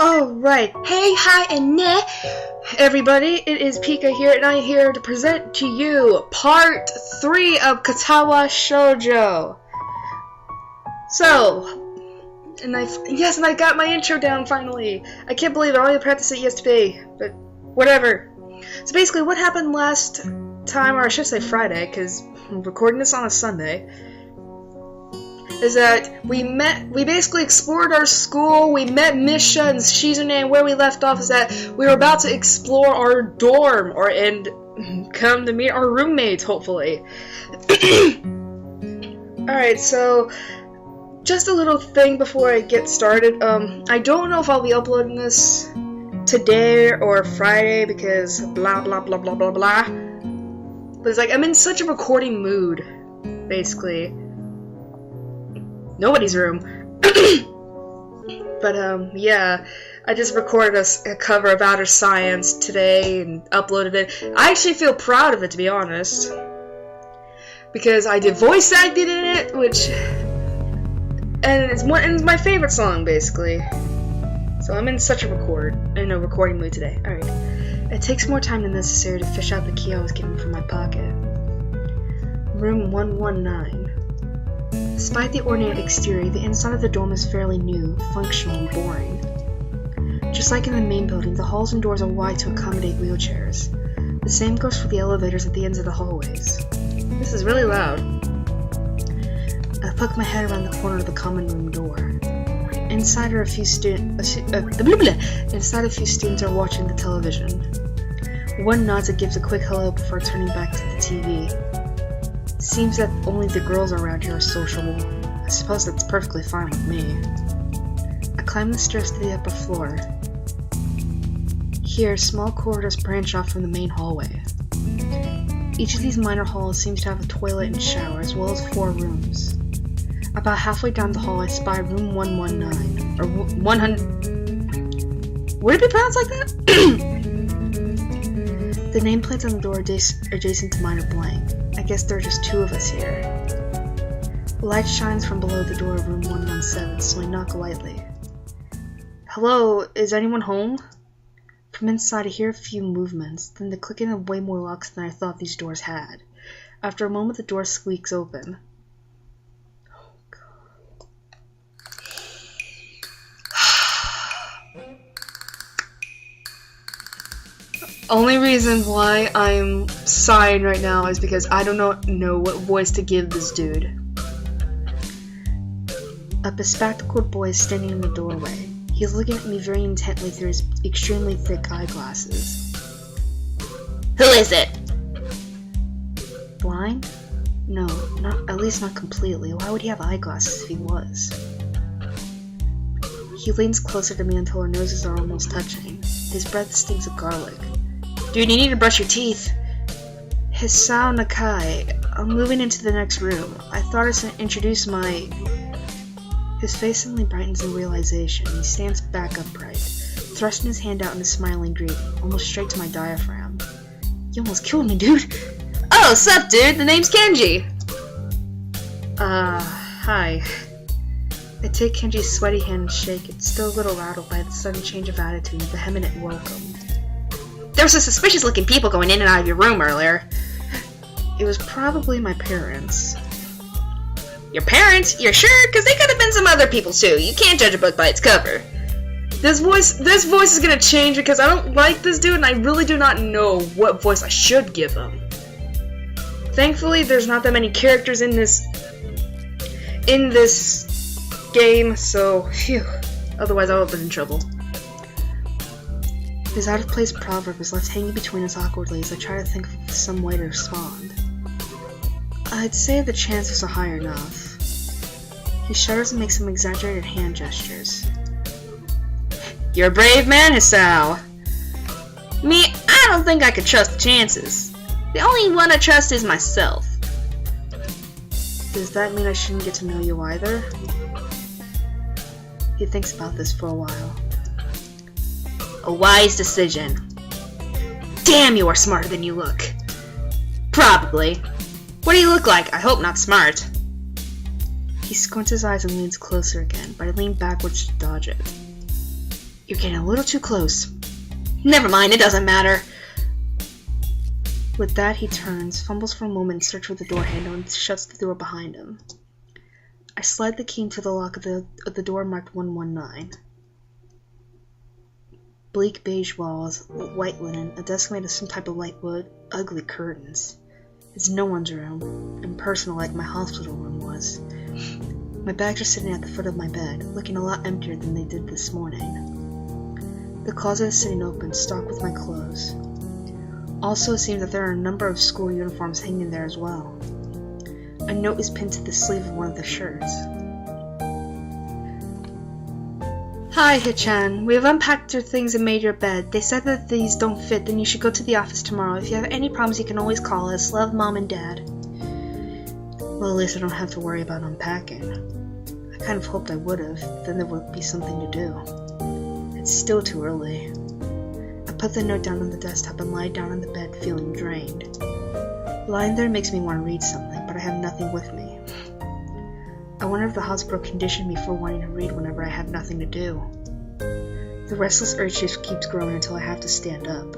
Alright, hey, hi, and ne, everybody, it is Pika here, and I'm here to present to you Part 3 of Katawa Shoujo. So, and I got my intro down finally. I can't believe it, I only practiced it yesterday, but whatever. So basically, what happened last time, or I should say Friday, because I'm recording this on a Sunday, is that we basically explored our school, we met Misha and Shizune, and where we left off is that we were about to explore our dorm, and come to meet our roommates, hopefully. Alright, so, just a little thing before I get started. I don't know if I'll be uploading this today or Friday, because blah blah blah blah blah blah. But it's like, I'm in such a recording mood, basically. Nobody's room. But, yeah, I just recorded a cover of Outer Science today and uploaded it. I actually feel proud of it, to be honest. Because I did voice acting in it, and it's my favorite song, basically. So I'm in such a recording mood today. Alright. It takes more time than necessary to fish out the key I was given from my pocket. Room 119. Despite the ornate exterior, the inside of the dorm is fairly new, functional, and boring. Just like in the main building, the halls and doors are wide to accommodate wheelchairs. The same goes for the elevators at the ends of the hallways. This is really loud. I poke my head around the corner of the common room door. Inside a few students are watching the television. One nods and gives a quick hello before turning back to the TV. Seems that only the girls around here are sociable. I suppose that's perfectly fine with me. I climb the stairs to the upper floor. Here, small corridors branch off from the main hallway. Each of these minor halls seems to have a toilet and shower, as well as 4 rooms. About halfway down the hall, I spy room 119, or 100... Would it be pronounced like that? The nameplates on the door adjacent to mine are blank. I guess there are just 2 of us here. Light shines from below the door of room 117, so I knock lightly. Hello, is anyone home? From inside I hear a few movements, then the clicking of way more locks than I thought these doors had. After a moment the door squeaks open. Oh god. Only reason why I'm sighing right now is because I do not know what voice to give this dude. A bespectacled boy is standing in the doorway. He is looking at me very intently through his extremely thick eyeglasses. Who is it? Blind? No, at least not completely. Why would he have eyeglasses if he was? He leans closer to me until our noses are almost touching. His breath stinks of garlic. Dude, you need to brush your teeth. Hisao Nakai. I'm moving into the next room. I thought I should introduce my... His face suddenly brightens in realization. He stands back upright, thrusting his hand out in a smiling greeting, almost straight to my diaphragm. You almost killed me, dude. Oh, sup, dude? The name's Kenji. Hi. I take Kenji's sweaty hand and shake it, still a little rattled by the sudden change of attitude and vehement welcome. There were some suspicious-looking people going in and out of your room earlier. It was probably my parents. Your parents? You're sure? Because they could have been some other people too. You can't judge a book by its cover. This voice is gonna change because I don't like this dude and I really do not know what voice I should give him. Thankfully, there's not that many characters in this game, so phew. Otherwise, I would have been in trouble. His out-of-place proverb is left hanging between us awkwardly as I try to think of some way to respond. I'd say the chances are high enough. He shudders and makes some exaggerated hand gestures. You're a brave man, Hisao. Me, I don't think I could trust the chances. The only one I trust is myself. Does that mean I shouldn't get to know you either? He thinks about this for a while. A wise decision. Damn, you are smarter than you look. Probably. What do you look like? I hope not smart. He squints his eyes and leans closer again, but I lean backwards to dodge it. You're getting a little too close. Never mind, it doesn't matter. With that, he turns, fumbles for a moment in search for the door handle, and shuts the door behind him. I slide the key into the lock of the door marked 119. Bleak beige walls, white linen, a desk made of some type of light wood, ugly curtains. It's no one's room, impersonal like my hospital room was. My bags are sitting at the foot of my bed, looking a lot emptier than they did this morning. The closet is sitting open, stocked with my clothes. Also, it seems that there are a number of school uniforms hanging there as well. A note is pinned to the sleeve of one of the shirts. Hi, Hichan. We have unpacked your things and made your bed. They said that if these don't fit, then you should go to the office tomorrow. If you have any problems, you can always call us. Love, Mom and Dad. Well, at least I don't have to worry about unpacking. I kind of hoped I would have, then there would be something to do. It's still too early. I put the note down on the desktop and lie down on the bed feeling drained. Lying there makes me want to read something, but I have nothing with me. I wonder if the hospital conditioned me for wanting to read whenever I have nothing to do. The restless urge just keeps growing until I have to stand up.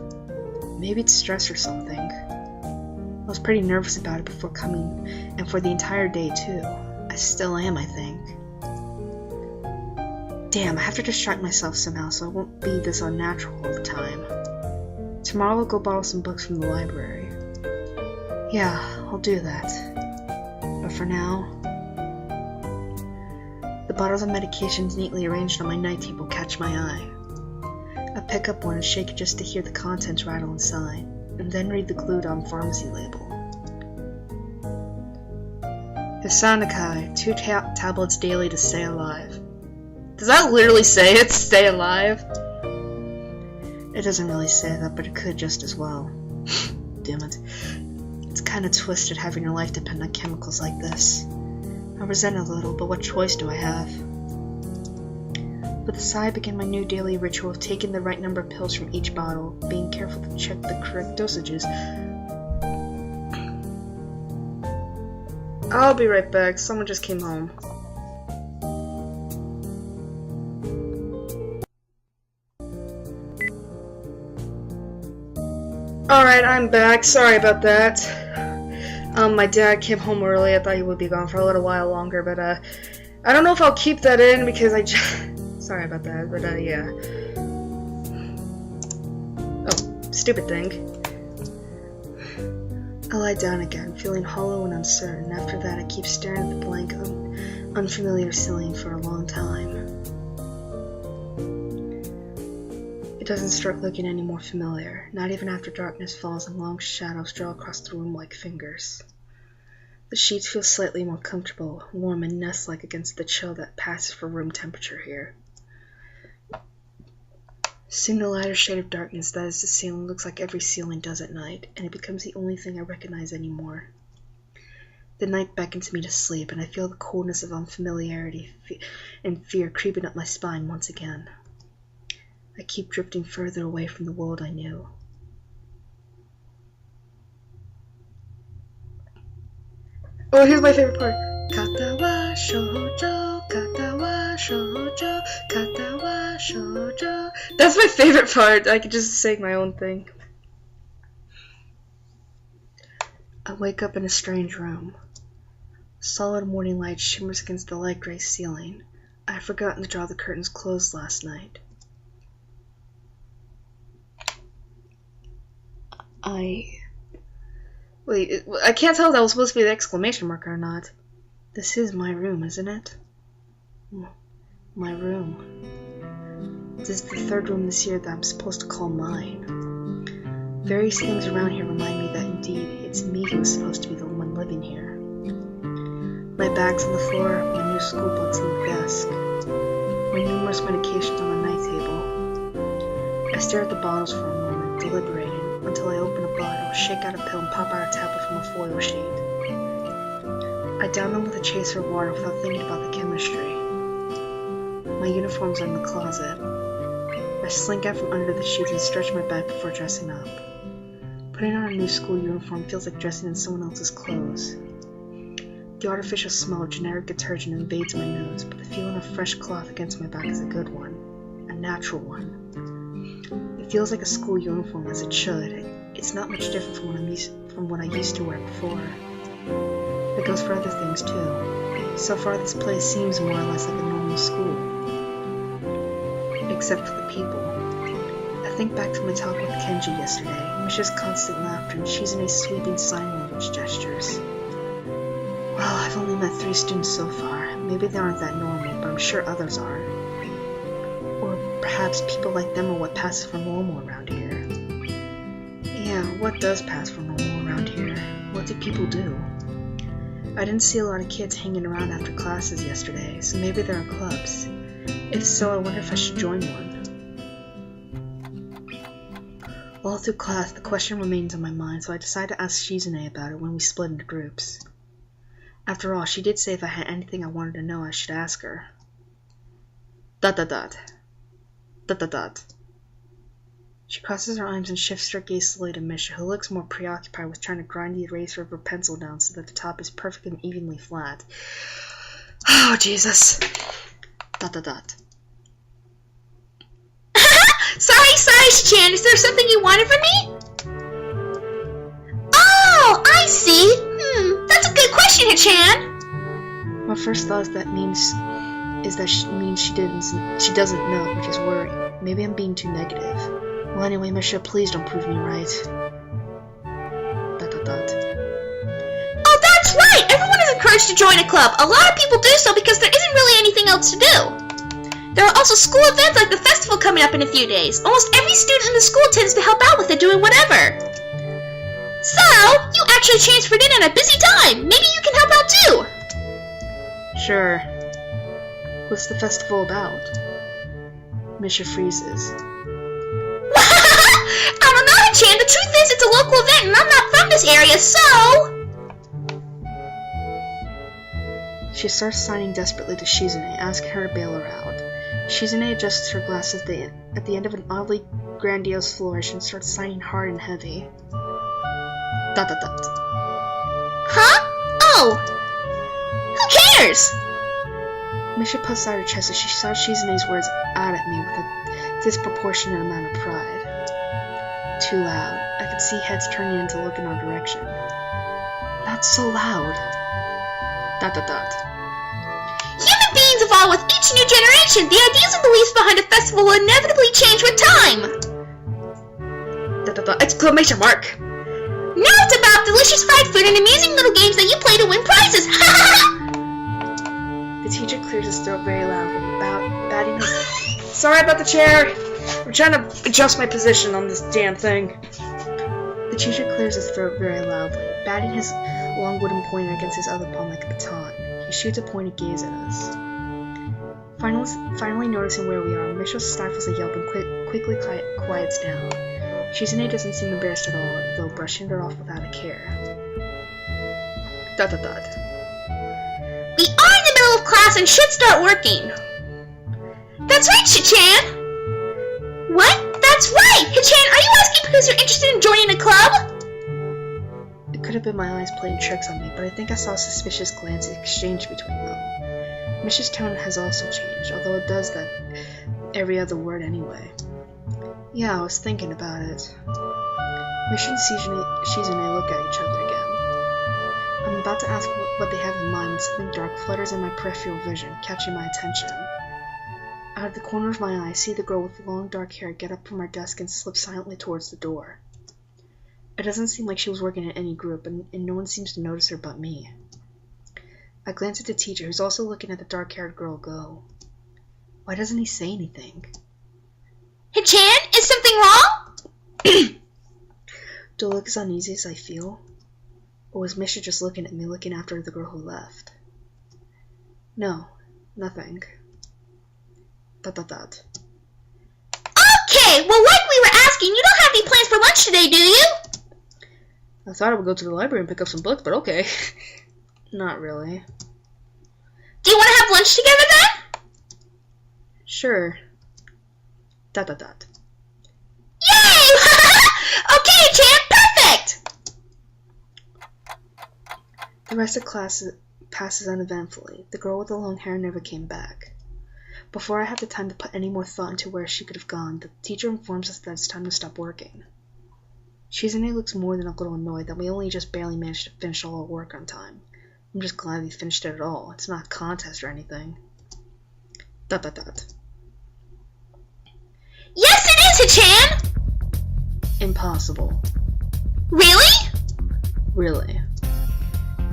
Maybe it's stress or something. I was pretty nervous about it before coming, and for the entire day too. I still am, I think. Damn, I have to distract myself somehow so I won't be this unnatural all the time. Tomorrow I'll go borrow some books from the library. Yeah, I'll do that. But for now... The bottles of medications neatly arranged on my night table catch my eye. I pick up one and shake it just to hear the contents rattle inside, and then read the glued-on pharmacy label. Hisanakai, 2 tablets daily to stay alive. Does that literally say it? Stay alive? It doesn't really say that, but it could just as well. Damn it. It's kinda twisted having your life depend on chemicals like this. I resent it a little, but what choice do I have? With a sigh, I begin my new daily ritual of taking the right number of pills from each bottle, being careful to check the correct dosages. I'll be right back. Someone just came home. Alright, I'm back. Sorry about that. My dad came home early. I thought he would be gone for a little while longer, but, I don't know if I'll keep that in because I just... Sorry about that, but, yeah. Oh, stupid thing. I lie down again, feeling hollow and uncertain. After that, I keep staring at the blank, unfamiliar ceiling for a long time. It doesn't start looking any more familiar, not even after darkness falls and long shadows draw across the room like fingers. The sheets feel slightly more comfortable, warm and nest-like against the chill that passes for room temperature here. Soon the lighter shade of darkness that is the ceiling looks like every ceiling does at night, and it becomes the only thing I recognize anymore. The night beckons me to sleep, and I feel the coldness of unfamiliarity and fear creeping up my spine once again. I keep drifting further away from the world I knew. Oh, here's my favorite part. Katawa Shoujo, Katawa Shoujo, Katawa Shoujo. That's my favorite part. I could just sing my own thing. I wake up in a strange room. Solid morning light shimmers against the light gray ceiling. I had forgotten to draw the curtains closed last night. Wait, I can't tell if that was supposed to be the exclamation mark or not. This is my room, isn't it? My room. This is the third room this year that I'm supposed to call mine. Various things around here remind me that indeed it's me who is supposed to be the one living here. My bag's on the floor, my new school books on the desk, my numerous medications on the night table. I stare at the bottles for a moment, deliberating, until I open a bottle, shake out a pill, and pop out a tablet from a foil sheet. I down them with a chaser of water without thinking about the chemistry. My uniform's are in the closet. I slink out from under the sheets and stretch my back before dressing up. Putting on a new school uniform feels like dressing in someone else's clothes. The artificial smell of generic detergent invades my nose, but the feeling of fresh cloth against my back is a good one. A natural one. It feels like a school uniform as it should. It's not much different from what I used to wear before. It goes for other things too. So far this place seems more or less like a normal school. Except for the people. I think back to my talk with Kenji yesterday, Misha's constant laughter and Shizune's sweeping sign language gestures. Well, I've only met 3 students so far. Maybe they aren't that normal, but I'm sure others are. Or perhaps people like them are what passes for normal around here. Yeah, what does pass for normal around here? What do people do? I didn't see a lot of kids hanging around after classes yesterday, so maybe there are clubs. If so, I wonder if I should join one. All through class, the question remains on my mind, so I decided to ask Shizune about it when we split into groups. After all, she did say if I had anything I wanted to know, I should ask her. ... She crosses her arms and shifts her gaze slowly to Misha, who looks more preoccupied with trying to grind the eraser of her pencil down so that the top is perfect and evenly flat. Oh, Jesus. ... Sorry, Chan. Is there something you wanted from me? Oh, I see. That's a good question, Chan. My first thought means she doesn't know, which is worrying. Maybe I'm being too negative. Well, anyway, Misha, please don't prove me right. ... Oh, that's right! Everyone is encouraged to join a club. A lot of people do so because there isn't really anything else to do. There are also school events like the festival coming up in a few days. Almost every student in the school tends to help out with it, doing whatever. So, you actually transferred in at a busy time. Maybe you can help out too. Sure. What's the festival about? Misha freezes. I don't know, Chan. The truth is, it's a local event, and I'm not from this area, so... She starts signing desperately to Shizune, asking her to bail her out. Shizune adjusts her glasses at the end of an oddly grandiose flourish and starts signing hard and heavy. ... Huh? Oh! Who cares? Misha puffs out her chest as she shouts Shizune's words out at me with a disproportionate amount of pride. Too loud. I could see heads turning in to look in our direction. Not so loud. ... Human beings evolve with each new generation. The ideas and beliefs behind a festival will inevitably change with time. ... Exclamation mark! Now it's about delicious fried food and amusing little games that you play to win prizes. The teacher clears his throat very loudly, batting his... Sorry about the chair! I'm trying to adjust my position on this damn thing. The teacher clears his throat very loudly, batting his long wooden pointer against his other palm like a baton. He shoots a pointed gaze at us. Finally noticing where we are, Misha stifles a yelp and quickly quiets down. Shizune doesn't seem embarrassed at all, though brushing it off without a care. ... We are in the middle of class and should start working. That's right, Hichan! What? That's right! Hichan, are you asking because you're interested in joining a club? It could have been my eyes playing tricks on me, but I think I saw a suspicious glance exchanged between them. Misha's tone has also changed, although it does that every other word anyway. Yeah, I was thinking about it. Misha and Shizune look at each other again. I'm about to ask what they have in mind when something dark flutters in my peripheral vision, catching my attention. Out of the corner of my eye, I see the girl with the long dark hair get up from her desk and slip silently towards the door. It doesn't seem like she was working in any group, and no one seems to notice her but me. I glance at the teacher, who's also looking at the dark-haired girl go. Why doesn't he say anything? Hichan, is something wrong? Do I look as uneasy as I feel? Or was Misha just looking at me, looking after the girl who left? No, nothing. ... Okay, well, like we were asking, you don't have any plans for lunch today, do you? I thought I would go to the library and pick up some books, but okay. Not really. Do you want to have lunch together then? Sure. ... Yay! Okay, Chan, perfect! The rest of class passes uneventfully. The girl with the long hair never came back. Before I had the time to put any more thought into where she could have gone, the teacher informs us that it's time to stop working. Shizune looks more than a little annoyed that we only just barely managed to finish all our work on time. I'm just glad we finished it at all. It's not a contest or anything. ... Yes, it is, Hichan! Impossible. Really? Really.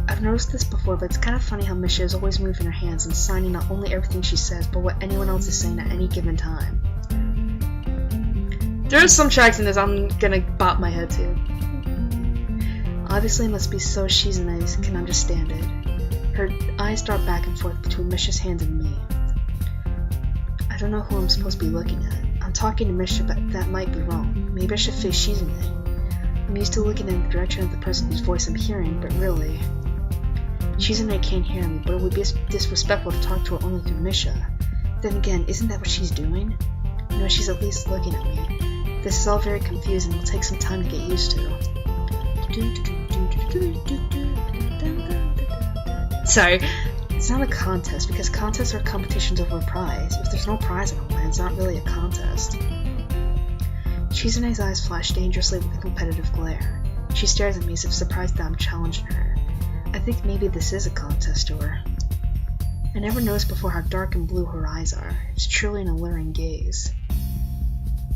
I've noticed this before, but it's kind of funny how Misha is always moving her hands and signing not only everything she says, but what anyone else is saying at any given time. There's some tracks in this I'm gonna bop my head to. Obviously it must be so Shizune can understand it. Her eyes dart back and forth between Misha's hands and me. I don't know who I'm supposed to be looking at. I'm talking to Misha, but that might be wrong. Maybe I should face Shizune. I'm used to looking in the direction of the person whose voice I'm hearing, but really... Shizune can't hear me, but it would be disrespectful to talk to her only through Misha. Then again, isn't that what she's doing? No, she's at least looking at me. This is all very confusing. It'll take some time to get used to. Sorry, it's not a contest, because contests are competitions over a prize. If there's no prize on the line, it's not really a contest. Shizune's eyes flash dangerously with a competitive glare. She stares at me as if surprised that I'm challenging her. I think maybe this is a contest to her. I never noticed before how dark and blue her eyes are. It's truly an alluring gaze. ...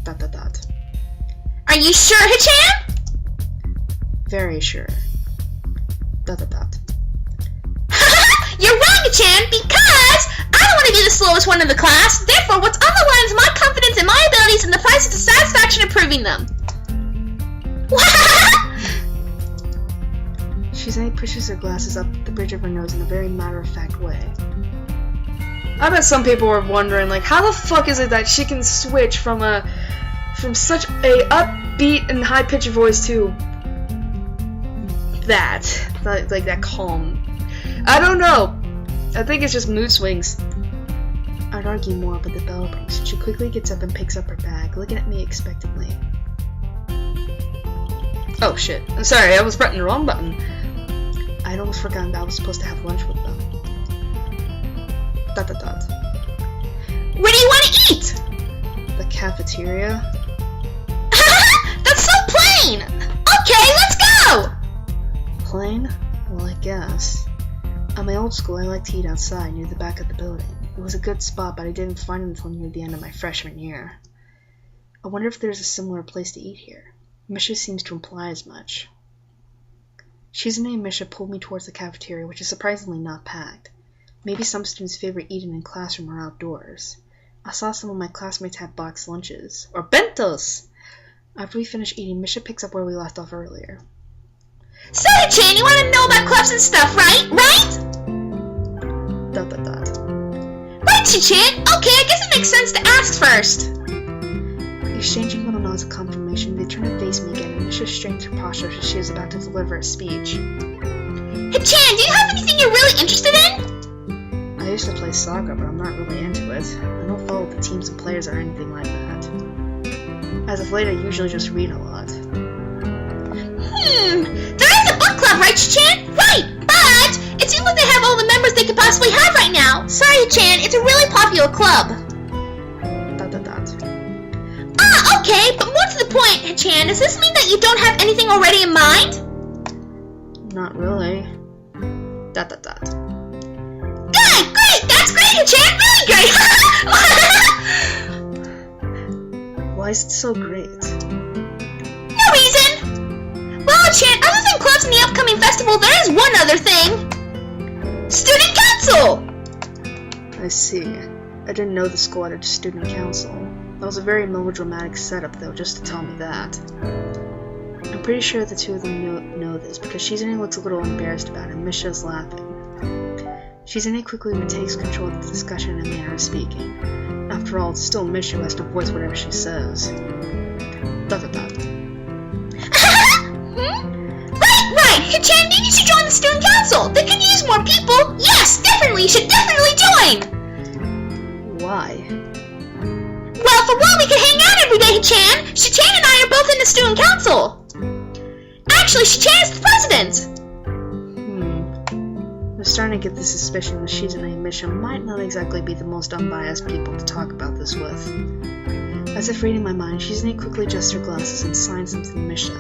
Are you sure, Hichan? Very sure. ... You're wrong, Hichan, because I don't want to be the slowest one in the class. Therefore, what's on the line is my confidence in my abilities, and the price is the satisfaction of proving them. Shizune pushes her glasses up the bridge of her nose in a very matter-of-fact way. I bet some people were wondering, like, how the fuck is it that she can switch from such a upbeat and high-pitched voice to that calm. I don't know. I think it's just mood swings. I'd argue more, but the bell rings. She quickly gets up and picks up her bag, looking at me expectantly. Oh shit. I'm sorry, I was pressing the wrong button. I'd almost forgotten that I was supposed to have lunch with them. ... Where do you want to eat? The cafeteria? That's so plain! Okay, let's go! Plain? Well, I guess. At my old school, I liked to eat outside, near the back of the building. It was a good spot, but I didn't find it until near the end of my freshman year. I wonder if there's a similar place to eat here. Misha seems to imply as much. Shizune and Misha pulled me towards the cafeteria, which is surprisingly not packed. Maybe some students favor eating in classroom or outdoors. I saw some of my classmates have boxed lunches. Or bentos! After we finish eating, Misha picks up where we left off earlier. So, Hichan, you want to know about clubs and stuff, right? Right? ... Right, Hichan! Okay, I guess it makes sense to ask first. Exchanging little nods of confirmation, they turn to face me again, and Misha strains her posture as she is about to deliver a speech. Hichan, do you have anything you're really interested in? I used to play soccer, but I'm not really into it. I don't follow the teams and players or anything like that. As of late, I usually just read a lot. There is a book club, right, Hichan? Right, but it seems like they have all the members they could possibly have right now. Sorry, Hichan, it's a really popular club. ... Ah, okay, but more to the point, Hichan, does this mean that you don't have anything already in mind? Not really. ... Good, great, that's great, Hichan, really great! Why is it so great? No reason! Well, Hichan, other than clubs and the upcoming festival, there is one other thing! Student Council! I see. I didn't know the school had a student council. That was a very melodramatic setup, though, just to tell me that. I'm pretty sure the two of them know this, because Shizune looks a little embarrassed about it, and Misha is laughing. Shizune quickly retakes control of the discussion and manner of speaking. After all, it's still Misha who has to voice whatever she says. ... Right! Hichan, maybe you should join the student council! They could use more people! Yes, definitely! You should definitely join! Why? Well, for one, we can hang out every day, Hichan! Hichan and I are both in the student council! Actually, Hichan is the president! The starting to get the suspicion that Shizune and Misha might not exactly be the most unbiased people to talk about this with. As if reading my mind, Shizune quickly adjusts her glasses and signs them to Misha.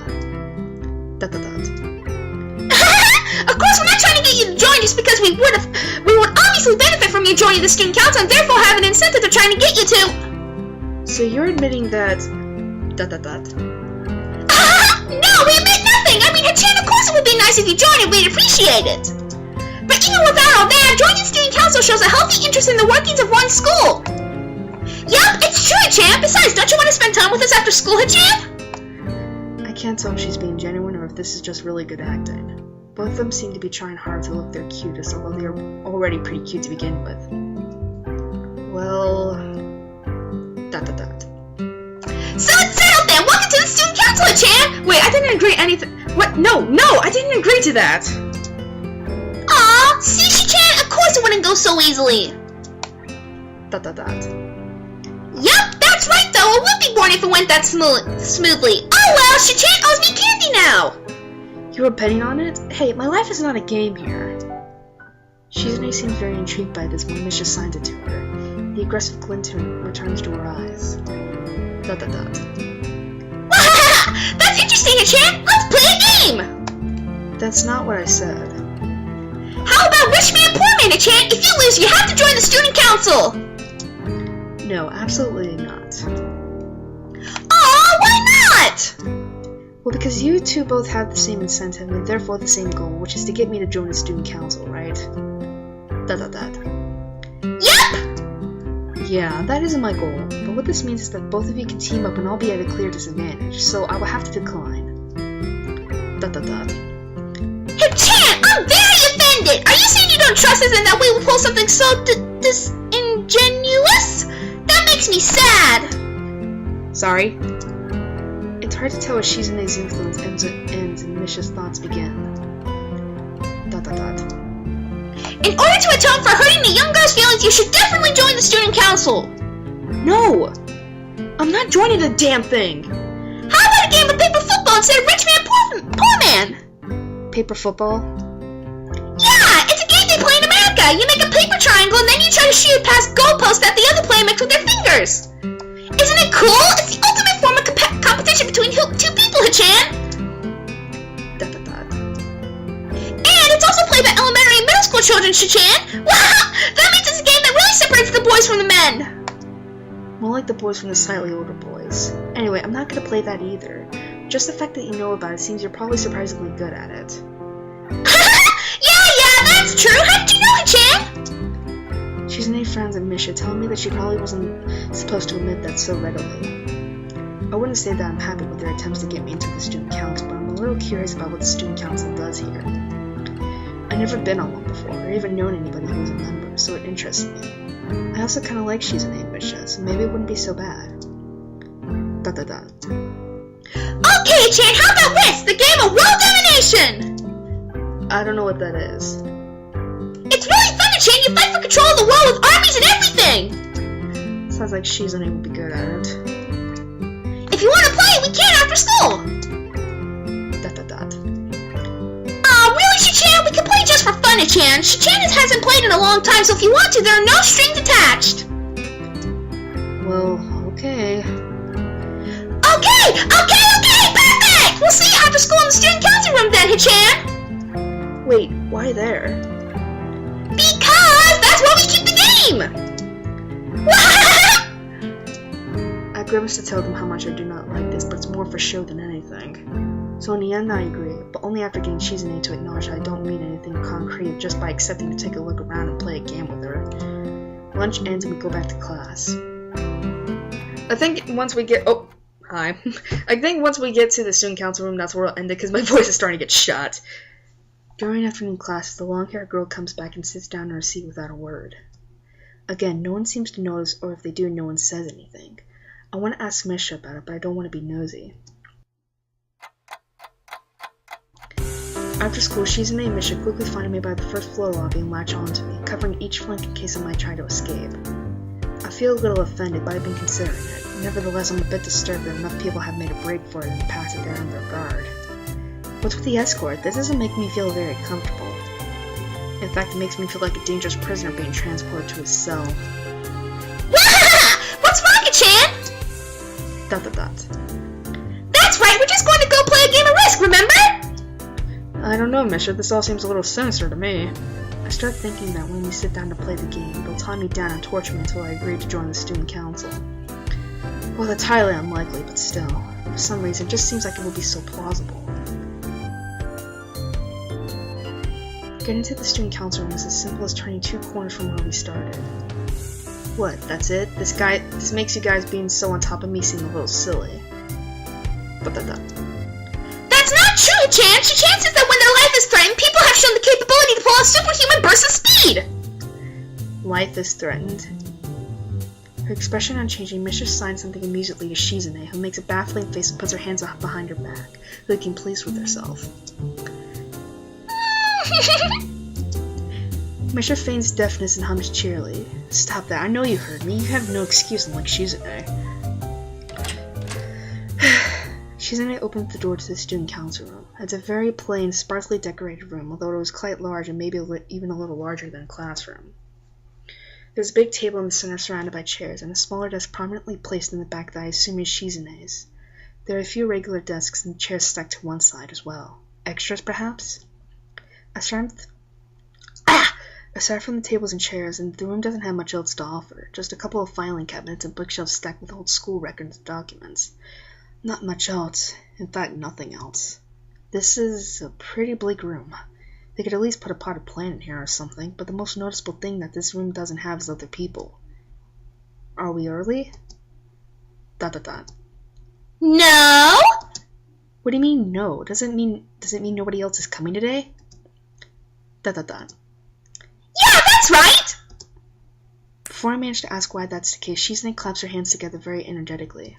Dot dot dot. Of course, we're not trying to get you to join just because we would obviously benefit from you joining the student council and therefore have an incentive to trying to get you to. So you're admitting that... dot dot dot. No, we admit nothing! I mean, Hachan, of course it would be nice if you joined and we'd appreciate it. But even without all that, joining the student council shows a healthy interest in the workings of one's school. Yup, it's true, Hachan. Besides, don't you want to spend time with us after school, Hachan? I can't tell if she's being genuine or if this is just really good acting. Both of them seem to be trying hard to look their cutest, although they're already pretty cute to begin with. Well... dot dot dot. So it's settled then! Welcome to the student council, Hachan! Wait, I didn't agree anything. What? No, I didn't agree to that! Aw, see, Hachan, of course it wouldn't go so easily. Dot dot dot. Yup, that's right though, it would be boring if it went that smoothly. Oh well, Hachan owes me candy now! You were betting on it? Hey, my life is not a game here. Shizune seems very intrigued by this when Misha signs it to her. The aggressive glint returns to her eyes. Dot dot dot. That's interesting, Hachan! Let's play a game! That's not what I said. How about Rich Man, Poor Man, Hachan? If you lose, you have to join the student council! No, absolutely not. Aw, why not? Well, because you two both have the same incentive and therefore the same goal, which is to get me to join the student council, right? Dot dot dot. Yep! Yeah, that isn't my goal, but what this means is that both of you can team up and I'll be at a clear disadvantage, so I will have to decline. Dot dot dot. Hachan, I'm very offended! Are you saying you don't trust us and that we will pull something so disingenuous? That makes me sad! Sorry? It's hard to tell where Shizune's influence ends and Misha's thoughts begin. Dot dot dot. In order to atone for hurting the young girl's feelings, you should definitely join the student council! No! I'm not joining the damn thing! How about a game of paper football instead of Rich Man, Poor Man? Paper football? Yeah! It's a game they play in America! You make a paper triangle and then you try to shoot it past goalposts that the other player makes with their fingers! Isn't it cool? It's the ultimate form of competition between two people, Hachan! Dot dot dot. And it's also played by elementary and middle school children, Hachan! Wow! That means it's a game that really separates the boys from the men! More like the boys from the slightly older boys. Anyway, I'm not gonna play that either. Just the fact that you know about it seems you're probably surprisingly good at it. Yeah, that's true! How did you know, Hachan? Shizune frowns at Misha, telling me that she probably wasn't supposed to admit that so readily. I wouldn't say that I'm happy with their attempts to get me into the student council, but I'm a little curious about what the student council does here. I've never been on one before, or even known anybody who was a member, so it interests me. I also kind of like Shizune and Misha, so maybe it wouldn't be so bad. Dot dot dot. Okay, Chan, how about this? The game of world domination! I don't know what that is. It's really fun, Chan! You fight for control of the world with armies and everything! Sounds like Shizune would be good at it. If you want to play, we can after school! Dot dot dot. Aw, really, Shichan? We can play just for fun, Chan. Shichan hasn't played in a long time, so if you want to, there are no strings attached! Well, okay. Okay! Perfect! We'll see you after school in the student council room then, Hachan! Wait, why there? Because that's where we keep the game! I grimace to tell them how much I do not like this, but it's more for show than anything. So in the end I agree, but only after getting Shizune to acknowledge that I don't mean anything concrete just by accepting to take a look around and play a game with her. Lunch ends and we go back to class. I think once we get to the student council room, that's where I'll end it because my voice is starting to get shot. During afternoon classes, the long-haired girl comes back and sits down in her seat without a word. Again, no one seems to notice, or if they do, no one says anything. I want to ask Misha about it, but I don't want to be nosy. After school, Shizune and Misha quickly find me by the first floor lobby and latch onto me, covering each flank in case I might try to escape. I feel a little offended, but I've been considering it. Nevertheless, I'm a bit disturbed that enough people have made a break for it in the past that they're under guard. What's with the escort? This doesn't make me feel very comfortable. In fact, it makes me feel like a dangerous prisoner being transported to his cell. What's wrong, Chan? ... That's right, we're just going to go play a game of Risk, remember? I don't know, Misha. This all seems a little sinister to me. I start thinking that when we sit down to play the game, they'll tie me down and torture me until I agree to join the student council. Well, that's highly unlikely, but still. For some reason, it just seems like it would be so plausible. Getting to the student council room is as simple as turning 2 corners from where we started. What, that's it? This makes you guys being so on top of me seem a little silly. That's not true, Chan! Chan says that when their life is threatened, people have shown the capability to pull off superhuman bursts of speed! Life is threatened. Her expression unchanging, Misha signs something amusedly to Shizune, who makes a baffling face and puts her hands behind her back, looking pleased with herself. Misha feigns deafness and hums cheerily. Stop that, I know you heard me. You have no excuse unlike Shizune. Shizune opened the door to the student council room. It's a very plain, sparsely decorated room, although it was quite large and maybe even a little larger than a classroom. There's a big table in the center surrounded by chairs, and a smaller desk prominently placed in the back that I assume is Shizune's. There are a few regular desks and chairs stacked to one side as well. Extras, perhaps? Aside from the tables and chairs, and the room doesn't have much else to offer. Just a couple of filing cabinets and bookshelves stacked with old school records and documents. Not much else. In fact, nothing else. This is a pretty bleak room. They could at least put a potted plant in here or something, but the most noticeable thing that this room doesn't have is other people. Are we early? ... No! What do you mean, no? Does it mean nobody else is coming today? ... Yeah, that's right! Before I manage to ask why that's the case, Shizune claps her hands together very energetically. ...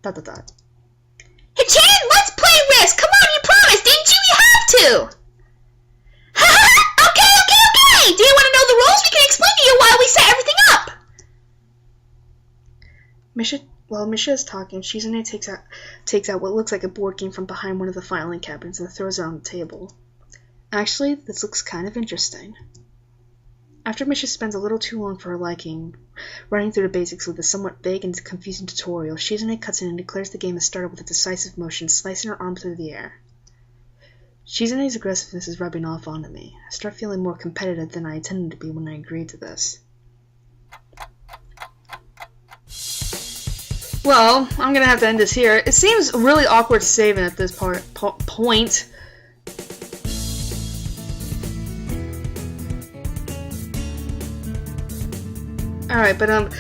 Hey, Chan, let's play Risk! Come on, you promised, didn't you? You have to! Okay! Do you want to know the rules? We can explain to you while we set everything up! While Misha is talking, Shizune takes out what looks like a board game from behind one of the filing cabinets and throws it on the table. Actually, this looks kind of interesting. After Misha spends a little too long for her liking, running through the basics with a somewhat vague and confusing tutorial, Shizune cuts in and declares the game has started with a decisive motion, slicing her arm through the air. Shizune's aggressiveness is rubbing off onto me. I start feeling more competitive than I intended to be when I agreed to this. Well, I'm gonna have to end this here. It seems really awkward saving at this point. Alright, but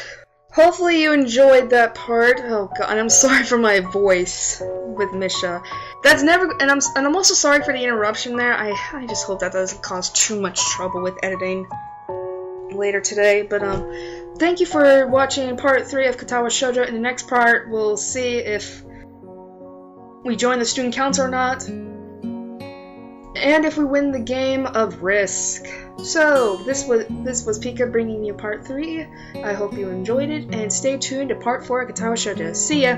hopefully you enjoyed that part. Oh god, and I'm sorry for my voice with Misha. That's never, and I'm also sorry for the interruption there. I just hope that doesn't cause too much trouble with editing later today. But thank you for watching part 3 of Katawa Shoujo. In the next part, we'll see if we join the student council or not, and if we win the game of Risk. So, this was Pika bringing you part 3. I hope you enjoyed it, and stay tuned to part 4 of Katawa Shoujo. See ya!